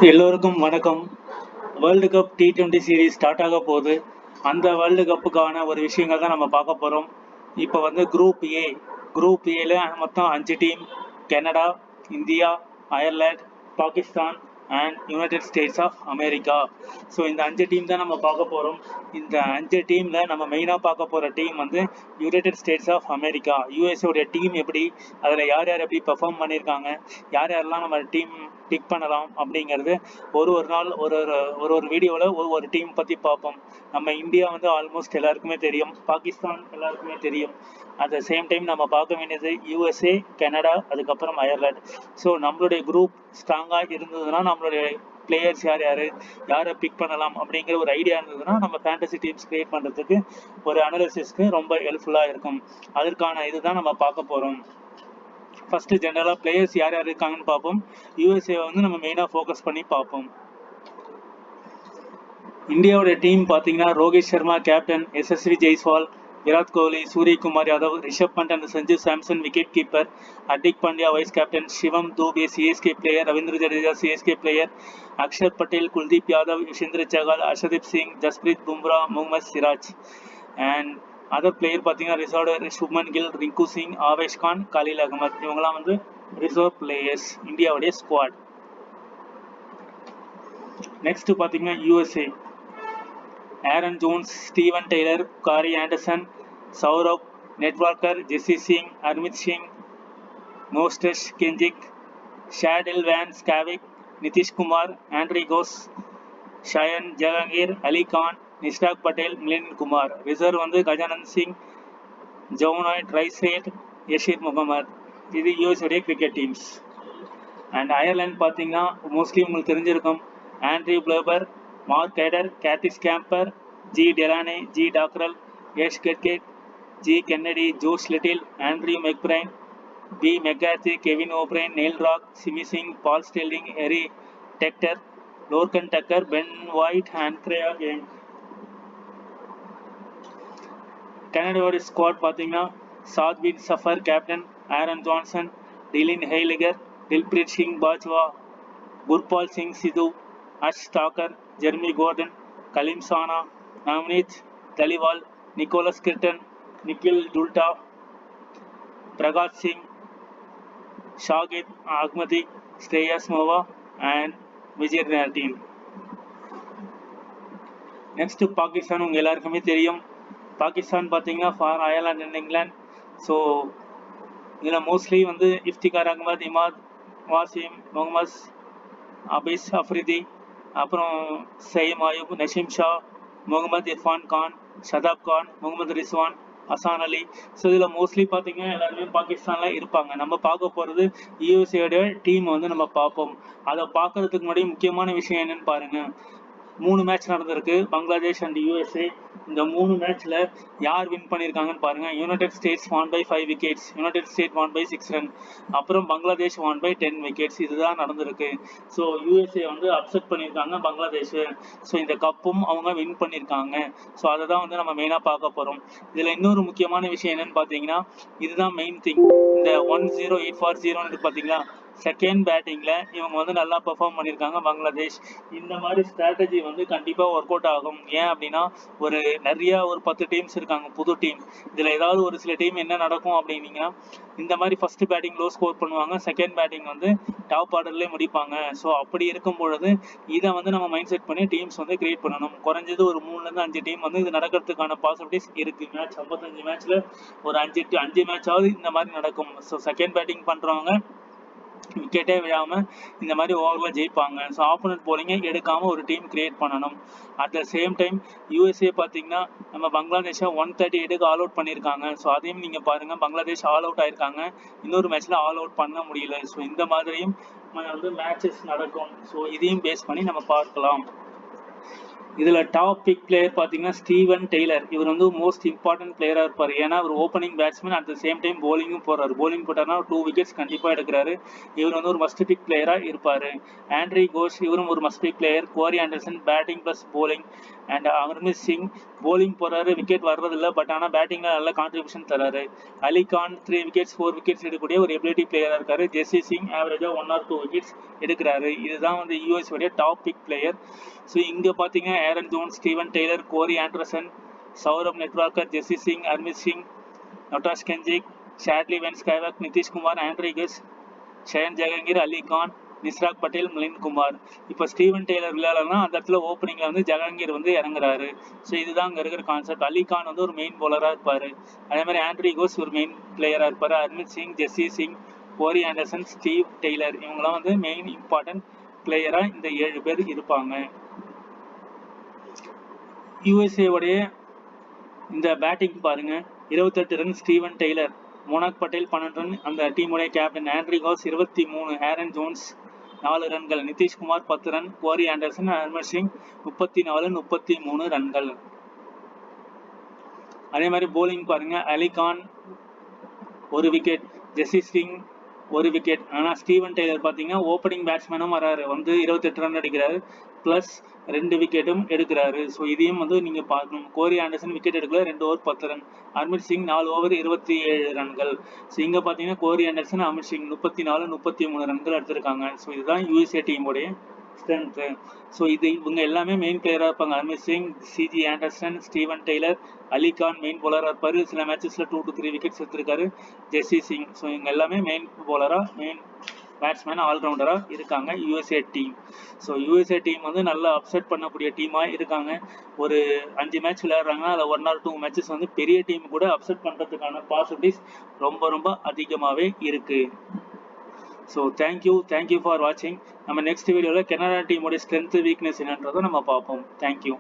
எல்லோருக்கும் வணக்கம். World cup T20 series start ஆக போகுது. அந்த வேர்ல்டு கப்புக்கான ஒரு விஷயங்கள் தான் நம்ம பார்க்க போகிறோம். இப்போ வந்து குரூப் ஏல மொத்தம் 5 team: Canada, India, Ireland, Pakistan and United States of America. So இந்த 5 டீம் தான் நம்ம பார்க்க போகிறோம். இந்த 5 டீமில் நம்ம மெயினாக பார்க்க போகிற டீம் வந்து யுனைடெட் ஸ்டேட்ஸ் ஆஃப் அமெரிக்கா. யூஎஸ்ஏடைய டீம் எப்படி, அதில் யார் யார் எப்படி பெர்ஃபார்ம் பண்ணியிருக்காங்க, யார் யாரெல்லாம் நம்ம டீம் பிக் பண்ணலாம் அப்படிங்கிறது ஒரு நாள் ஒரு வீடியோவில் ஒவ்வொரு டீம் பற்றி பார்ப்போம். நம்ம இந்தியா வந்து ஆல்மோஸ்ட் எல்லாருக்குமே தெரியும், பாகிஸ்தான் எல்லாருக்குமே தெரியும். அட் த சேம் டைம் நம்ம பார்க்க வேண்டியது யூஎஸ்ஏ, கனடா, அதுக்கப்புறம் அயர்லாந்து. ஸோ நம்மளுடைய குரூப் ஸ்ட்ராங்காக இருந்ததுன்னா நம்மளுடைய பிளேயர்ஸ் யாரை பிக் பண்ணலாம் அப்படிங்கிற ஒரு ஐடியா இருந்ததுன்னா நம்ம ஃபேண்டசி டீம்ஸ் கிரியேட் பண்ணுறதுக்கு ஒரு அனாலிசிஸ்க்கு ரொம்ப ஹெல்ப்ஃபுல்லாக இருக்கும். அதற்கான இதுதான் நம்ம பார்க்க போகிறோம். ஃபர்ஸ்ட் ஜெனரலாக பிளேயர்ஸ் யார் இருக்காங்கன்னு பார்ப்போம். யூஎஸ்ஏ வந்து நம்ம மெயினாக ஃபோக்கஸ் பண்ணி பார்ப்போம். இந்தியாவோட டீம் பார்த்தீங்கன்னா ரோஹித் சர்மா கேப்டன், எஸ்எஸ்வி Jaiswal, Virat Kohli, Suryakumar Yadav, Rishabh Pant and Sanju Samson wicket keeper, Hardik Pandya vice captain, Shivam Dube CSK player, Ravindra Jadeja CSK player, Axar Patel, Kuldeep Yadav, Yuzvendra Chahal, Arshdeep Singh, Jasprit Bumrah, Mohammed Siraj. And other player பார்த்தீங்கன்னா ரிசர்வ் சுப்மன் கில், ரிங்கு சிங், ஆவேஷ் கான், கலீல் அகமத். இவங்கெல்லாம் வந்து ரிசர்வ் பிளேயர்ஸ் இந்தியாவுடைய ஸ்குவாட். நெக்ஸ்ட் பார்த்தீங்கன்னா USA Aaron Jones, Steven Taylor, காரி Anderson, Saurabh Netravalkar, Jessy Singh, Harmeet Singh, Nosthush Kenjige, Shadley van Schalkwyk, Nitish Kumar, Andries Gous, Shayan Jahangir, Ali Khan, Nisarg Patel, Milind Kumar. Reserve வந்து Gajanand Singh, Juanoy Drysdale, Yasir Mohammad. இது யூஎஸ்ஏடைய cricket teams. And Ireland பார்த்தீங்கன்னா மோஸ்ட்லி உங்களுக்கு தெரிஞ்சிருக்கும், Andrew Balbirnie, Mark Adair, Curtis Campher, G Delany, G Dockrell, ஏஷ் கெட்கேட், G Kennedy, Josh Little, Andrew McBrine, B McCarthy, Kevin O'Brien, Neil Rock, Simi Singh, Paul ஸ்டெல்லிங், ஹெரி Tector, Lorcan Tucker, Ben White and த்ரேயா கேங். கனடாவோட squad பார்த்தீங்கன்னா Saad bin Zafar captain, Aaron Johnson, Dillon Heyliger, Dilpreet Singh Bajwa, Gurpal Singh Sidhu, Harsh Thaker, Jeremy Gordon, Kaleem Sana, Navneet Dhaliwal, Nicholas Kirton, Nikhil டுல்டா, Prakash Singh, Shahid Ahmadi, Shreyas Movva and Vijay team. Next Pakistan உங்க எல்லாருக்குமே தெரியும். பாகிஸ்தான் பார்த்தீங்கன்னா for Ireland and England. So இதில் மோஸ்ட்லி வந்து இஃப்திகார் அகமது, இமாத் வாசிம், முகமது அபிஸ் அஃப்ரிதி, அப்புறம் சயீம் அயூப், நசீம் ஷா, முகமது இர்ஃபான் கான், ஷதாப் கான், முகமது ரிஸ்வான், ஹசான் அலி. ஸோ இதில் மோஸ்ட்லி பார்த்தீங்கன்னா எல்லாருமே பாகிஸ்தானில் இருப்பாங்க. நம்ம பார்க்க போகிறது யூஎஸ்ஏடைய டீம் வந்து நம்ம பார்ப்போம். அதை பார்க்கறதுக்கு முன்னாடி முக்கியமான விஷயம் என்னன்னு பாருங்க. 3 மேட்ச் நடந்திருக்கு, பங்களாதேஷ் அண்ட் யூஎஸ்ஏ. இந்த 3 மேட்ச்ல யார் வின் பண்ணியிருக்காங்கன்னு பாருங்க. United States won by 5 wickets, United State won by 6 run, அப்புறம் பங்களாதேஷ் வான் பை 10 விக்கெட்ஸ். இதுதான் நடந்திருக்கு. ஸோ யூஎஸ்ஏ வந்து அப்செட் பண்ணியிருக்காங்க பங்களாதேஷ். ஸோ இந்த கப்பும் அவங்க வின் பண்ணியிருக்காங்க. ஸோ அதை தான் வந்து நம்ம மெயினாக பார்க்க போகிறோம். இதில் இன்னொரு முக்கியமான விஷயம் என்னன்னு பார்த்தீங்கன்னா, இதுதான் மெயின் திங். இந்த 10-8 for 0 பார்த்தீங்களா, செகண்ட் பேட்டிங்கில் இவங்க வந்து நல்லா பெர்ஃபார்ம் பண்ணியிருக்காங்க பங்களாதேஷ். இந்த மாதிரி ஸ்ட்ராட்டஜி வந்து கண்டிப்பாக ஒர்க் அவுட் ஆகும். ஏன் அப்படின்னா ஒரு 10 டீம்ஸ் இருக்காங்க, புது டீம். இதில் ஏதாவது ஒரு சில டீம் என்ன நடக்கும் அப்படின்னீங்கன்னா, இந்த மாதிரி ஃபர்ஸ்ட் பேட்டிங் லோ ஸ்கோர் பண்ணுவாங்க, செகண்ட் பேட்டிங் வந்து டாப் ஆர்டர்லேயே முடிப்பாங்க. ஸோ அப்படி இருக்கும் பொழுது இதை வந்து நம்ம மைண்ட் செட் பண்ணி டீம்ஸ் வந்து கிரியேட் பண்ணணும். குறைஞ்சது ஒரு 3-5 டீம் வந்து இது நடக்கிறதுக்கான பாசிபிலிட்டிஸ் இருக்கு. மேட்ச் 55 மேட்ச்ல ஒரு 5 மேட்சாவது இந்த மாதிரி நடக்கும். ஸோ செகண்ட் பேட்டிங் பண்றவங்க விக்கெட்டே விழாம இந்த மாதிரி ஓவர்ல ஜெயிப்பாங்க. ஸோ ஆப்போனன்ட் போலிங்க எடுக்காம ஒரு டீம் கிரியேட் பண்ணணும். At the same time USA பார்த்தீங்கன்னா நம்ம பங்களாதேஷை 138 ஆல் அவுட் பண்ணியிருக்காங்க. ஸோ அதையும் நீங்க பாருங்க, பங்களாதேஷ் ஆல் அவுட் ஆயிருக்காங்க, இன்னொரு மேட்ச்ல ஆல் அவுட் பண்ண முடியல. ஸோ இந்த மாதிரியும் வந்து மேட்சஸ் நடக்கும். ஸோ இதையும் பேஸ் பண்ணி நம்ம பார்க்கலாம். இதில் டாப் பிக் பிளேயர் பார்த்தீங்கன்னா ஸ்டீவன் டெய்லர். இவர் வந்து மோஸ்ட் இம்பார்ட்டன்ட் பிளேயராக இருப்பார். ஏன்னா அவர் opening batsman, at the same time போலிங்கும் போடுறாரு. போலிங் போட்டார்னா 2 விக்கெட்ஸ் கண்டிப்பாக எடுக்கிறாரு. இவர் வந்து ஒரு மஸ்ட் பிக் பிளேயராக இருப்பார். ஆண்ட்ரி கோஷ் இவரும் ஒரு must big player. Corey Anderson batting plus bowling. And Harmeet Singh bowling போடுறாரு, விக்கெட் வர்றதில்ல, பட் ஆனால் பேட்டிங்கில் நல்ல கான்ட்ரிபியூஷன் தராரு. அலி கான் 3 விக்கெட்ஸ் 4 விக்கெட்ஸ் எடுக்கக்கூடிய ஒரு எபிலிட்டி பிளேயராக இருக்காரு. ஜெஸ்ஸி சிங் ஆவரேஜாக 1 or 2 விக்கெட்ஸ் எடுக்கிறாரு. இதுதான் வந்து யூஎஸ் உடைய டாப் பிக் பிளேயர். ஸோ இங்கே பார்த்தீங்கன்னா Aaron Jones, Steven Taylor, Corey Anderson, Saurabh Netravalkar, Jessy Singh, Harmeet Singh, Nosthush Kenjige, Shadley van Schalkwyk, Nitish Kumar, Andries Gous, Shayan Jahangir, Ali Khan, Nisarg Patel, Milind Kumar. இப்போ ஸ்டீவன் டெய்லர் விளையாடலன்னா அந்த இடத்துல ஓப்பனிங்கில் வந்து ஜஹாங்கீர் வந்து இறங்குறாரு. ஸோ இதுதான் அங்கே இருக்கிற கான்செப்ட். அலி கான் வந்து ஒரு மெயின் பவுலராக இருப்பார். அதே மாதிரி ஆண்ட்ரிகோஸ் ஒரு மெயின் பிளேயராக இருப்பார். ஹர்மித் சிங், ஜெஸ்ஸி சிங், கோரி ஆண்டர்சன், ஸ்டீவ் டெய்லர் இவங்களாம் வந்து மெயின் இம்பார்ட்டன்ட் பிளேயராக இந்த 7 பேர் இருப்பாங்க. யூஎஸ்ஏ உடைய இந்த பேட்டிங் பாருங்க. 28 run Steven Taylor, மோனாக் Patel 12 run, அந்த டீமுடைய கேப்டன். ஆண்ட்ரிகோஸ் 23, ஆரன் ஜோன்ஸ் 4 ரன்கள், நிதிஷ்குமார் 10 ரன், கோரி ஆண்டர்சன், ஹர்மித் சிங் 34, 33 ரன்கள். அதே மாதிரி போலிங் பாருங்க. அலி கான் 1 விக்கெட், ஜெஸ்ஸி சிங் 1 விக்கெட். ஆனால் ஸ்டீவன் டெய்லர் பார்த்தீங்கன்னா ஓப்பனிங் பேட்ஸ்மேனும் வராரு, வந்து 28 ரன் அடிக்கிறாரு, ப்ளஸ் 2 விக்கெட்டும் எடுக்கிறாரு. ஸோ இதையும் வந்து நீங்கள் பார்க்கணும். கோரி ஆண்டர்சன் விக்கெட் எடுக்கல, 2 over 10 run. Harmeet Singh 4 over 27 ரன்கள். ஸோ இங்கே பார்த்தீங்கன்னா கோரி ஆண்டர்சன், ஹர்மித் சிங் 34, 33 ரன்கள் எடுத்திருக்காங்க. ஸோ இதுதான் யூஎஸ்ஏ டீமுடைய ஸ்ட்ரென்த்து. ஸோ இவங்க எல்லாமே மெயின் பிளேயராக இருப்பாங்க. Harmeet Singh, CJ Anderson, Steven Taylor, Ali Khan main பவுலராக இருப்பார். சில மேட்சஸில் 2 to 3 விக்கெட்ஸ் எடுத்திருக்காரு. ஜெஸ்ஸி சிங். ஸோ இவங்க எல்லாமே மெயின் பவுலராக, மெயின் பேட்ஸ்மேன், ஆல்ரவுண்டராக இருக்காங்க USA team. So USA team வந்து நல்லா அப்செட் பண்ணக்கூடிய டீமாக இருக்காங்க. ஒரு 5 மேட்ச் விளையாடுறாங்கன்னா அதில் 1 or 2 மேட்சஸ் வந்து பெரிய டீம் கூட அப்செட் பண்ணுறதுக்கான பாசிபிலிட்டிஸ் ரொம்ப அதிகமாகவே இருக்குது. ஸோ தேங்க்யூ ஃபார் வாட்சிங். நம்ம நெக்ஸ்ட் வீடியோவில் கனடா டீமோட ஸ்ட்ரென்த் வீக்னஸ் என்னன்றதை நம்ம பார்ப்போம். தேங்க்யூ.